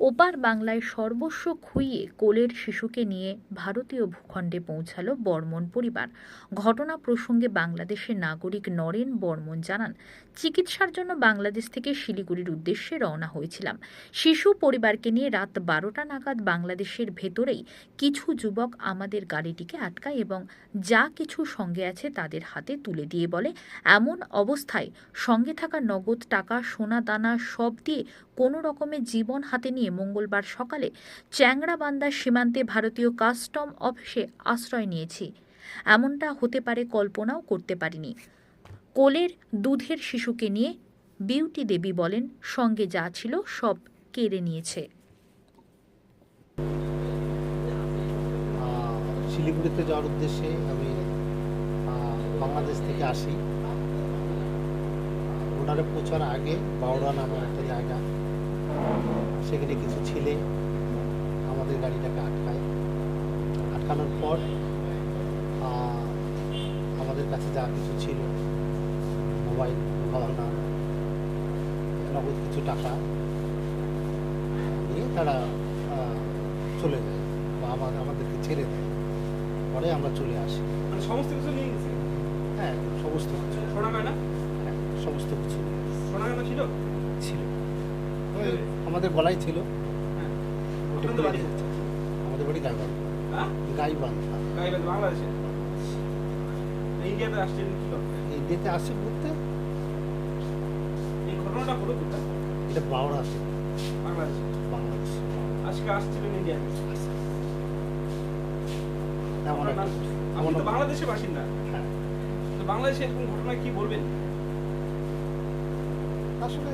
ওপার বাংলায় সর্বস্ব খুইয়ে কোলের শিশুকে নিয়ে ভারতীয় ভূখণ্ডে পৌঁছালো বর্মন পরিবার। ঘটনা প্রসঙ্গে বাংলাদেশের নাগরিক নরেন বর্মন জানান, চিকিৎসার জন্য বাংলাদেশ থেকে শিলিগুড়ির উদ্দেশ্যে রওনা হয়েছিলাম। শিশু পরিবারকে নিয়ে রাত 12টা নাগাদ বাংলাদেশের ভেতরেই কিছু যুবক আমাদের গাড়িটিকে আটকায় এবং যা কিছু সঙ্গে আছে তাদের হাতে তুলে দিয়ে বলে, এমন অবস্থায় সঙ্গে থাকা নগদ টাকা, সোনা দানা সব দিয়ে কোনো রকমের জীবন হাতে নিয়ে মঙ্গলবার সকালে চ্যাংড়াবান্ধা সীমান্তে ভারতীয় কাস্টম অফিসে আশ্রয় নিয়েছি। এমনটা হতে পারে কল্পনাও করতে পারিনি। কোলের দুধের শিশুকে নিয়ে বিউটি দেবী বলেন, সঙ্গে যা ছিল সব কেড়ে নিয়েছে। শিলিগুড়িতে যাওয়ার উদ্দেশ্যে আমি বাংলাদেশ থেকে আসি। বর্ডারে পৌঁছার আগে বাউড়া নামের একটা জায়গা, সেখানে কিছু ছেলে আমাদের গাড়িটাকে আটকানোর পর আমাদের কাছে যা কিছু ছিল, মোবাইল, গহনা, নগদ কিছু টাকা নিয়ে তারা চলে যায় বা আমাদেরকে ছেড়ে দেয়। পরে আমরা চলে আসি। মানে সমস্ত কিছু নিয়ে গেছে? হ্যাঁ, সমস্ত কিছু। সোনা গয়না? সমস্ত কিছু সোনা গয়না ছিল? ছিল। আমাদের গলায় ছিল। হ্যাঁ। ওটা খুলে দিয়েছে। আমাদের বাড়ি গাইবান্ধা। হ্যাঁ? গাইবান্ধা। গাইবান্ধা, বাংলাদেশে? ইন্ডিয়াতে আসছেন কি করতে? ইন্ডিয়াতে আসছে ঘুরতে। এই ঘটনাটা হলো কোথায়? এটা বাউড়া আছে, বাংলাদেশে। বাংলাদেশ। আজকে আসছিলেন ইন্ডিয়াতে? এমন আপনার নাম? আপনি তো বাংলাদেশের বাসিন্দা। হ্যাঁ। তো বাংলাদেশে এরকম ঘটনায় কি বলবেন? আসলে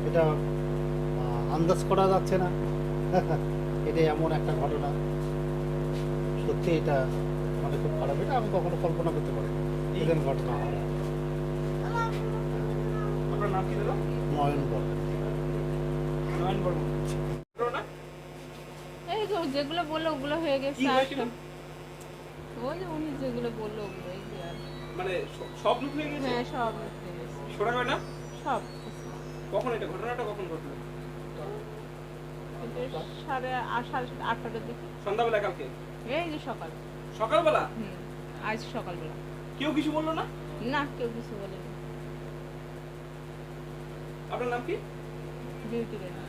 এটা আন্দাজ করা যাচ্ছে না। এটা এমন একটা ঘটনা, সত্যি এটা মানে খুব খারাপ। এটা আমি কখনো কল্পনা করতে পারি এরকম ঘটনা হবে। আপনার নাম কি দাদা? নয়ন বর্মন। নয়ন বর্মন। ঘটনা? এই তো যেগুলো বললো ওগুলো হয়ে গেছে। কি হয়েছিল? ওই যে উনি যেগুলো বললো ওগুলো এই যে আর মানে সব লুট হয়ে গেছে? হ্যাঁ সব হয়ে গেছে, সোনা গয়না? সব কখন এটা ঘটনাটা কখন ঘটলো? এটা সাড়ে 8টার দিকে, সন্ধ্যাবেলা কালকে? এই যে সকাল সকালবেলা? আজ সকালবেলা। কেউ কিছু বললো না? না, কেউ কিছু বলেনি। আপনার নাম কি? বিউটি দেবী।